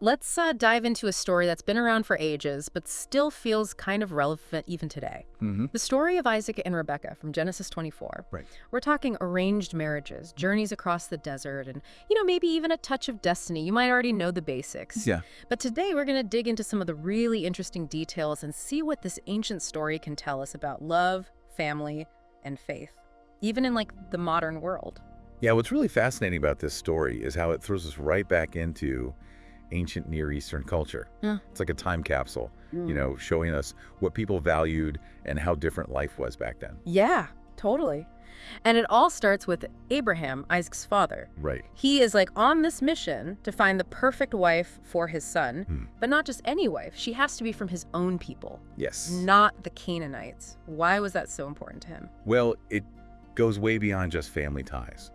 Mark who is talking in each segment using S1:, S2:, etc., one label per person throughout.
S1: Let's dive into a story that's been around for ages, but still feels kind of relevant even today. The story of Isaac and Rebekah from Genesis 24.
S2: Right.
S1: We're talking arranged marriages, journeys across the desert, and, maybe even a touch of destiny. You might already know the basics.
S2: Yeah.
S1: But today we're going to dig into some of the really interesting details and see what this ancient story can tell us about love, family, and faith, even in, the modern world.
S2: Yeah, what's really fascinating about this story is how it throws us right back into ancient Near Eastern culture.
S1: Yeah.
S2: It's like a time capsule, showing us what people valued and how different life was back then.
S1: Yeah, totally. And it all starts with Abraham, Isaac's father.
S2: Right.
S1: He is on this mission to find the perfect wife for his son, but not just any wife. She has to be from his own people.
S2: Yes.
S1: Not the Canaanites. Why was that so important to him?
S2: Well, it goes way beyond just family ties.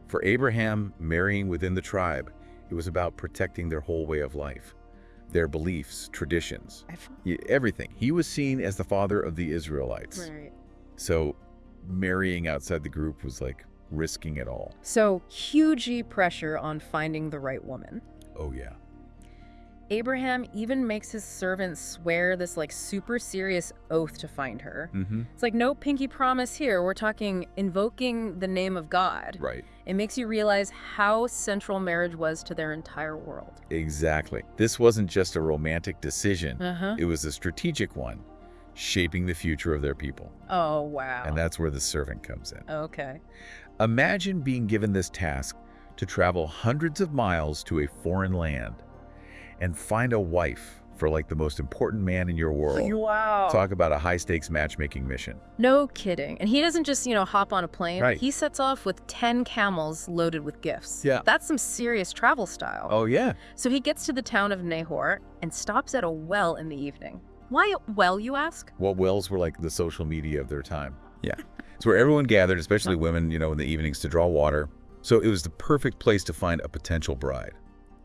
S2: For Abraham, marrying within the tribe, it was about protecting their whole way of life, their beliefs, traditions, everything. He was seen as the father of the Israelites.
S1: Right.
S2: So marrying outside the group was like risking it all.
S1: So huge pressure on finding the right woman.
S2: Oh, yeah.
S1: Abraham even makes his servants swear this super serious oath to find her. It's no pinky promise here. We're talking invoking the name of God.
S2: Right.
S1: It makes you realize how central marriage was to their entire world.
S2: Exactly. This wasn't just a romantic decision.
S1: Uh-huh.
S2: It was a strategic one, shaping the future of their people.
S1: Oh, wow.
S2: And that's where the servant comes in.
S1: Okay.
S2: Imagine being given this task to travel hundreds of miles to a foreign land and find a wife for the most important man in your world.
S1: Wow.
S2: Talk about a high-stakes matchmaking mission.
S1: No kidding. And he doesn't just, hop on a plane.
S2: Right.
S1: He sets off with 10 camels loaded with gifts.
S2: Yeah.
S1: That's some serious travel style.
S2: Oh, yeah.
S1: So he gets to the town of Nahor and stops at a well in the evening. Why a well, you ask?
S2: Well, wells were like the social media of their time. Yeah. It's where everyone gathered, especially women, in the evenings to draw water. So it was the perfect place to find a potential bride.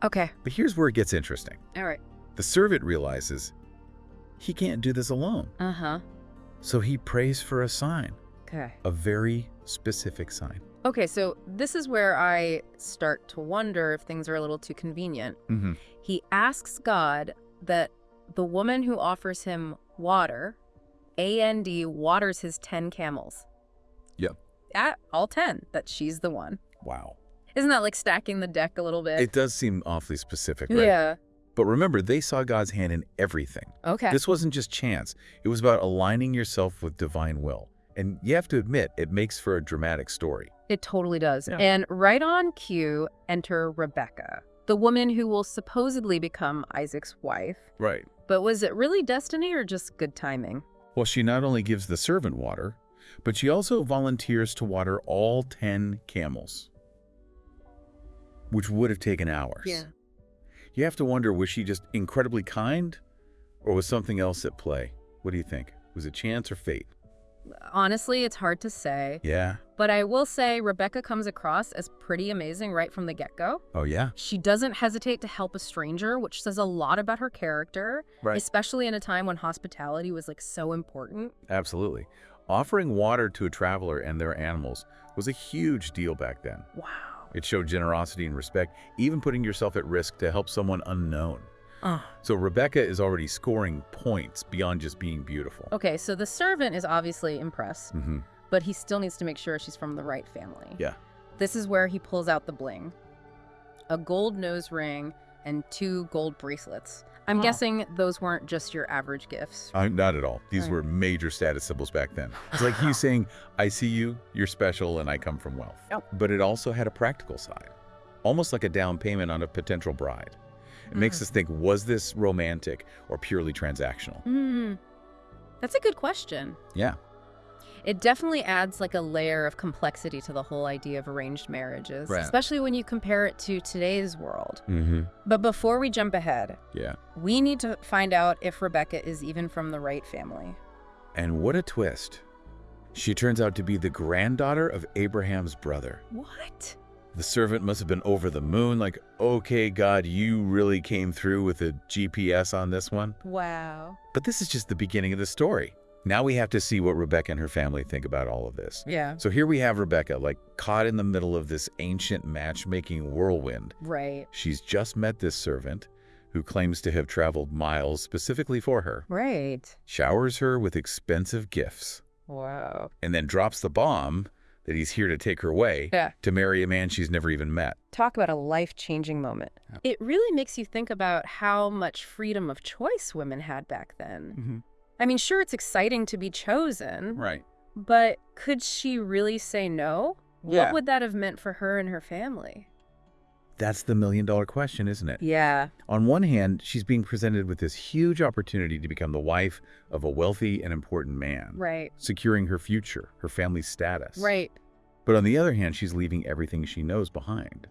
S1: Okay.
S2: But here's where it gets interesting.
S1: All right.
S2: The servant realizes he can't do this alone.
S1: Uh-huh.
S2: So he prays for a sign,
S1: Okay.
S2: a very specific sign.
S1: Okay, so this is where I start to wonder if things are a little too convenient. He asks God that the woman who offers him water, A-N-D, waters his 10 camels.
S2: Yep.
S1: All 10, that she's the one.
S2: Wow.
S1: Isn't that stacking the deck a little bit?
S2: It does seem awfully specific, right?
S1: Yeah.
S2: But remember, they saw God's hand in everything.
S1: Okay.
S2: This wasn't just chance. It was about aligning yourself with divine will. And you have to admit, it makes for a dramatic story.
S1: It totally does.
S2: Yeah.
S1: And right on cue, enter Rebekah, the woman who will supposedly become Isaac's wife.
S2: Right.
S1: But was it really destiny or just good timing?
S2: Well, she not only gives the servant water, but she also volunteers to water all 10 camels, which would have taken hours.
S1: Yeah.
S2: You have to wonder, was she just incredibly kind, or was something else at play? What do you think? Was it chance or fate?
S1: Honestly, it's hard to say.
S2: Yeah.
S1: But I will say Rebekah comes across as pretty amazing right from the get-go.
S2: Oh, yeah?
S1: She doesn't hesitate to help a stranger, which says a lot about her character,
S2: Right.
S1: especially in a time when hospitality was so important.
S2: Absolutely. Offering water to a traveler and their animals was a huge deal back then.
S1: Wow.
S2: It showed generosity and respect, even putting yourself at risk to help someone unknown. So Rebekah is already scoring points beyond just being beautiful.
S1: Okay, so the servant is obviously impressed, but he still needs to make sure she's from the right family.
S2: Yeah.
S1: This is where he pulls out the bling. A gold nose ring and 2 gold bracelets. I'm guessing those weren't just your average gifts.
S2: Not at all. These
S1: Right.
S2: were major status symbols back then. It's like he's saying, I see you, you're special, and I come from wealth.
S1: Yep.
S2: But it also had a practical side, almost like a down payment on a potential bride. It makes us think, was this romantic or purely transactional?
S1: That's a good question.
S2: Yeah.
S1: It definitely adds a layer of complexity to the whole idea of arranged marriages,
S2: Right.
S1: especially when you compare it to today's world. But before we jump ahead,
S2: Yeah.
S1: we need to find out if Rebekah is even from the right family.
S2: And what a twist. She turns out to be the granddaughter of Abraham's brother.
S1: What?
S2: The servant must have been over the moon, like, okay, God, you really came through with a GPS on this one.
S1: Wow.
S2: But this is just the beginning of the story. Now we have to see what Rebekah and her family think about all of this.
S1: Yeah.
S2: So here we have Rebekah, caught in the middle of this ancient matchmaking whirlwind.
S1: Right.
S2: She's just met this servant who claims to have traveled miles specifically for her,
S1: Right.
S2: showers her with expensive gifts,
S1: Wow.
S2: and then drops the bomb that he's here to take her away
S1: Yeah.
S2: to marry a man she's never even met.
S1: Talk about a life-changing moment. It really makes you think about how much freedom of choice women had back then. I mean, sure, it's exciting to be chosen,
S2: Right.
S1: but could she really say no?
S2: Yeah.
S1: What would that have meant for her and her family?
S2: That's the million-dollar question, isn't it?
S1: Yeah.
S2: On one hand, she's being presented with this huge opportunity to become the wife of a wealthy and important man,
S1: Right.
S2: securing her future, her family's status.
S1: Right.
S2: But on the other hand, she's leaving everything she knows behind.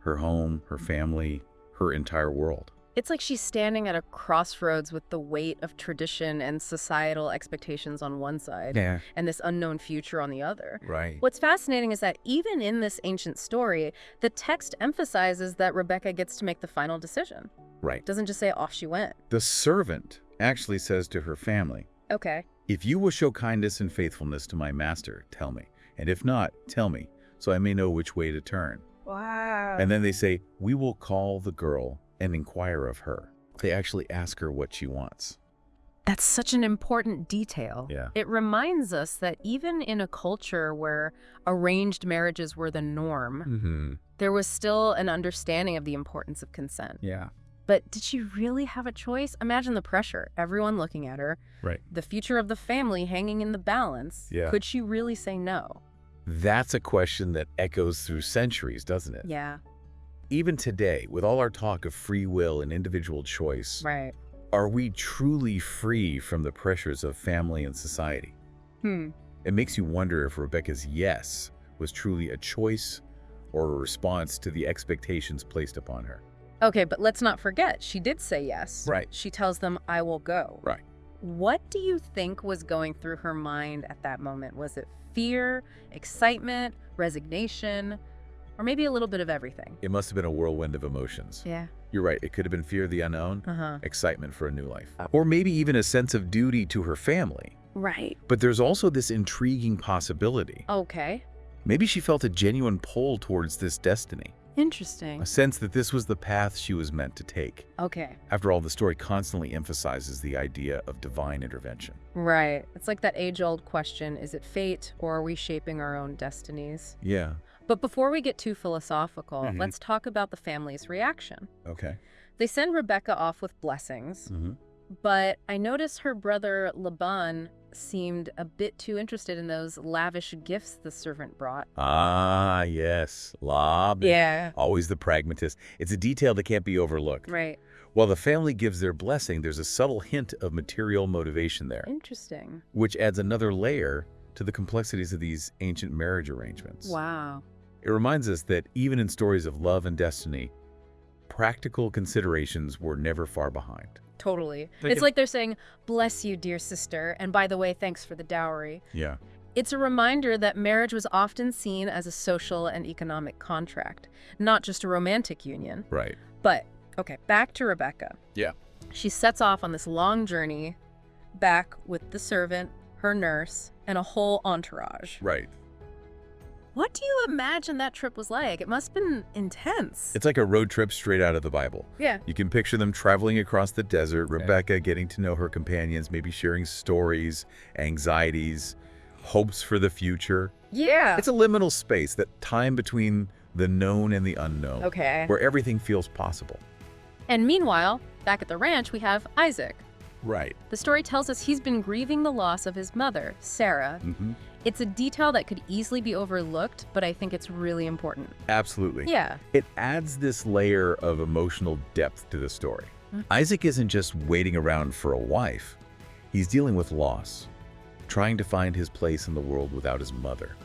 S2: Her home, her family, her entire world.
S1: It's like she's standing at a crossroads with the weight of tradition and societal expectations on one side,
S2: Yeah.
S1: and this unknown future on the other.
S2: Right.
S1: What's fascinating is that even in this ancient story, the text emphasizes that Rebekah gets to make the final decision.
S2: Right.
S1: It doesn't just say off she went.
S2: The servant actually says to her family,
S1: Okay.
S2: "If you will show kindness and faithfulness to my master, tell me. And if not, tell me, so I may know which way to turn."
S1: Wow.
S2: And then they say, "We will call the girl and inquire of her." They actually ask her what she wants.
S1: That's such an important detail.
S2: Yeah.
S1: It reminds us that even in a culture where arranged marriages were the norm, there was still an understanding of the importance of consent.
S2: Yeah.
S1: But did she really have a choice? Imagine the pressure, everyone looking at her,
S2: Right.
S1: the future of the family hanging in the balance.
S2: Yeah.
S1: Could she really say no?
S2: That's a question that echoes through centuries, doesn't it?
S1: Yeah,
S2: Even today, with all our talk of free will and individual choice,
S1: right.
S2: are we truly free from the pressures of family and society? It makes you wonder if Rebekah's yes was truly a choice or a response to the expectations placed upon her.
S1: Okay, but let's not forget, she did say yes.
S2: Right.
S1: She tells them, I will go.
S2: Right.
S1: What do you think was going through her mind at that moment? Was it fear, excitement, resignation, or maybe a little bit of everything?
S2: It must have been a whirlwind of emotions.
S1: Yeah.
S2: You're right. It could have been fear of the unknown,
S1: Uh-huh.
S2: excitement for a new life, or maybe even a sense of duty to her family.
S1: Right.
S2: But there's also this intriguing possibility.
S1: Okay.
S2: Maybe she felt a genuine pull towards this destiny,
S1: Interesting.
S2: a sense that this was the path she was meant to take.
S1: Okay.
S2: After all, the story constantly emphasizes the idea of divine intervention.
S1: Right. It's like that age-old question, is it fate or are we shaping our own destinies?
S2: Yeah.
S1: But before we get too philosophical,
S2: Mhm.
S1: let's talk about the family's reaction.
S2: Okay.
S1: They send Rebekah off with blessings, but I noticed her brother Laban seemed a bit too interested in those lavish gifts the servant brought.
S2: Ah, yes. Lob.
S1: Yeah.
S2: Always the pragmatist. It's a detail that can't be overlooked.
S1: Right.
S2: While the family gives their blessing, there's a subtle hint of material motivation there,
S1: Interesting.
S2: which adds another layer to the complexities of these ancient marriage arrangements.
S1: Wow.
S2: It reminds us that even in stories of love and destiny, practical considerations were never far behind.
S1: Totally.
S2: Like
S1: It's
S2: if-
S1: like they're saying, bless you, dear sister, and by the way, thanks for the dowry.
S2: Yeah.
S1: It's a reminder that marriage was often seen as a social and economic contract, not just a romantic union.
S2: Right.
S1: But, okay, back to Rebekah.
S2: Yeah.
S1: She sets off on this long journey back with the servant, her nurse, and a whole entourage.
S2: Right.
S1: What do you imagine that trip was like? It must have been intense.
S2: It's like a road trip straight out of the Bible.
S1: Yeah.
S2: You can picture them traveling across the desert, Rebekah getting to know her companions, maybe sharing stories, anxieties, hopes for the future.
S1: Yeah.
S2: It's a liminal space, that time between the known and the unknown,
S1: Okay.
S2: where everything feels possible.
S1: And meanwhile, back at the ranch, we have Isaac.
S2: Right.
S1: The story tells us he's been grieving the loss of his mother, Sarah. It's a detail that could easily be overlooked, but I think it's really important.
S2: Absolutely.
S1: Yeah.
S2: It adds this layer of emotional depth to the story. Isaac isn't just waiting around for a wife. He's dealing with loss, trying to find his place in the world without his mother.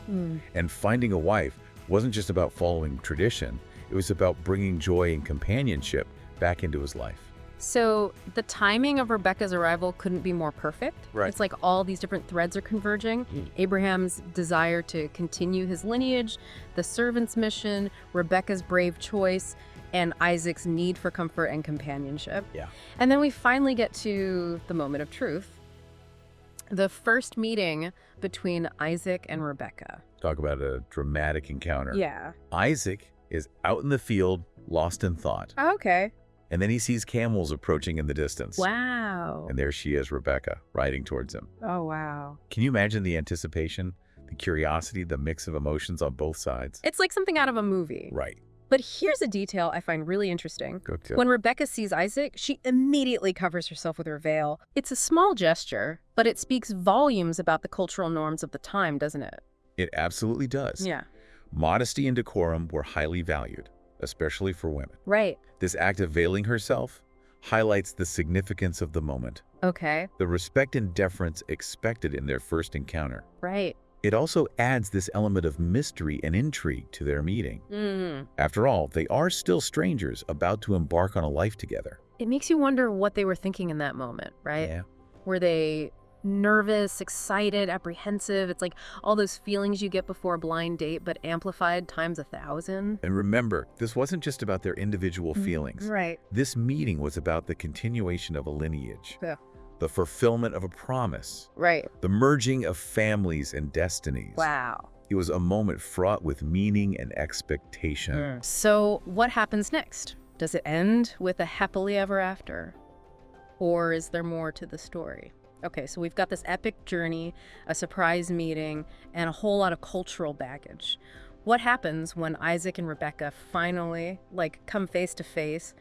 S2: And finding a wife wasn't just about following tradition. It was about bringing joy and companionship back into his life.
S1: So the timing of Rebekah's arrival couldn't be more perfect.
S2: Right.
S1: It's like all these different threads are converging. Abraham's desire to continue his lineage, the servant's mission, Rebekah's brave choice, and Isaac's need for comfort and companionship.
S2: Yeah.
S1: And then we finally get to the moment of truth. The first meeting between Isaac and Rebekah.
S2: Talk about a dramatic encounter.
S1: Yeah.
S2: Isaac is out in the field, lost in thought.
S1: Okay.
S2: And then he sees camels approaching in the distance.
S1: Wow.
S2: And there she is, Rebekah, riding towards him.
S1: Oh, wow.
S2: Can you imagine the anticipation, the curiosity, the mix of emotions on both sides?
S1: It's like something out of a movie.
S2: Right.
S1: But here's a detail I find really interesting.
S2: Go to.
S1: When Rebekah sees Isaac, she immediately covers herself with her veil. It's a small gesture, but it speaks volumes about the cultural norms of the time, doesn't it?
S2: It absolutely does.
S1: Yeah.
S2: Modesty and decorum were highly valued, especially for women.
S1: Right.
S2: This act of veiling herself highlights the significance of the moment,
S1: Okay.
S2: the respect and deference expected in their first encounter.
S1: Right.
S2: It also adds this element of mystery and intrigue to their meeting. After all, they are still strangers about to embark on a life together.
S1: It makes you wonder what they were thinking in that moment, right?
S2: Yeah.
S1: Were they nervous, excited, apprehensive? It's like all those feelings you get before a blind date, but amplified times 1,000.
S2: And remember, this wasn't just about their individual feelings.
S1: Right.
S2: This meeting was about the continuation of a lineage,
S1: Yeah.
S2: the fulfillment of a promise,
S1: Right.
S2: the merging of families and destinies.
S1: Wow.
S2: It was a moment fraught with meaning and expectation.
S1: So what happens next? Does it end with a happily ever after? Or is there more to the story? Okay, so we've got this epic journey, a surprise meeting, and a whole lot of cultural baggage. What happens when Isaac and Rebekah finally, come face to face?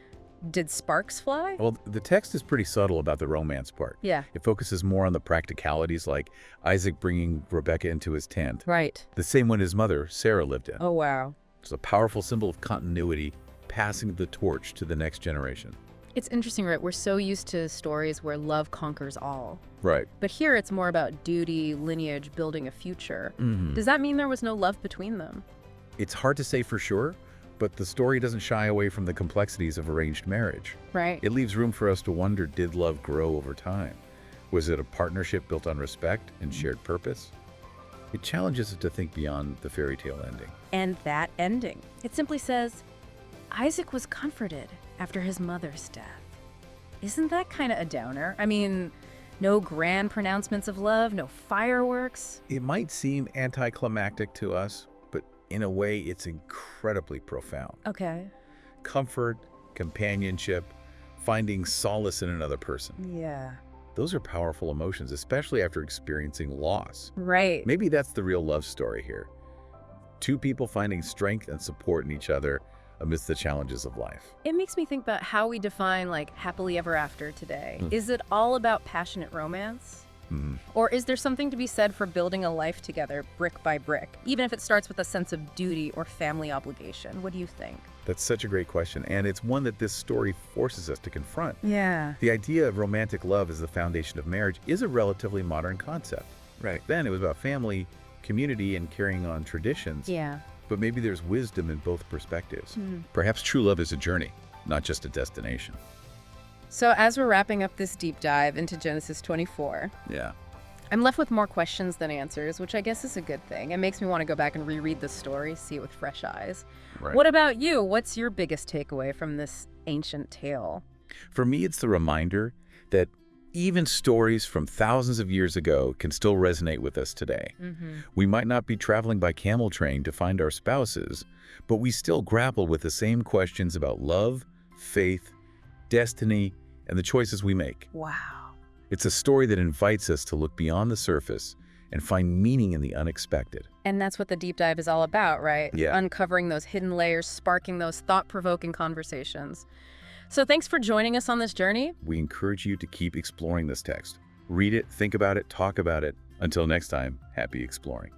S1: Did sparks fly?
S2: Well, the text is pretty subtle about the romance part.
S1: Yeah.
S2: It focuses more on the practicalities, like Isaac bringing Rebekah into his tent.
S1: Right.
S2: The same one his mother, Sarah, lived in.
S1: Oh, wow.
S2: It's a powerful symbol of continuity, passing the torch to the next generation.
S1: It's interesting, right? We're so used to stories where love conquers all.
S2: Right.
S1: But here it's more about duty, lineage, building a future.
S2: Mhm.
S1: Does that mean there was no love between them?
S2: It's hard to say for sure, but the story doesn't shy away from the complexities of arranged marriage.
S1: Right.
S2: It leaves room for us to wonder, did love grow over time? Was it a partnership built on respect and shared purpose? It challenges us to think beyond the fairy tale ending.
S1: And that ending. It simply says, Isaac was comforted after his mother's death. Isn't that kind of a downer? I mean, no grand pronouncements of love, no fireworks.
S2: It might seem anticlimactic to us, but in a way, it's incredibly profound.
S1: Okay.
S2: Comfort, companionship, finding solace in another person.
S1: Yeah.
S2: Those are powerful emotions, especially after experiencing loss.
S1: Right.
S2: Maybe that's the real love story here. Two people finding strength and support in each other amidst the challenges of life.
S1: It makes me think about how we define happily ever after today. Is it all about passionate romance? Or is there something to be said for building a life together brick by brick, even if it starts with a sense of duty or family obligation? What do you think?
S2: That's such a great question, and it's one that this story forces us to confront.
S1: Yeah.
S2: The idea of romantic love as the foundation of marriage is a relatively modern concept. Right. Then it was about family, community, and carrying on traditions.
S1: Yeah.
S2: But maybe there's wisdom in both perspectives. Perhaps true love is a journey, not just a destination.
S1: So as we're wrapping up this deep dive into Genesis 24,
S2: Yeah.
S1: I'm left with more questions than answers, which I guess is a good thing. It makes me want to go back and reread the story, see it with fresh eyes.
S2: Right.
S1: What about you? What's your biggest takeaway from this ancient tale?
S2: For me, it's the reminder that even stories from thousands of years ago can still resonate with us today. We might not be traveling by camel train to find our spouses, but we still grapple with the same questions about love, faith, destiny, and the choices we make.
S1: Wow.
S2: It's a story that invites us to look beyond the surface and find meaning in the unexpected.
S1: And that's what the deep dive is all about, right?
S2: Yeah.
S1: Uncovering those hidden layers, sparking those thought-provoking conversations. So thanks for joining us on this journey.
S2: We encourage you to keep exploring this text. Read it, think about it, talk about it. Until next time, happy exploring.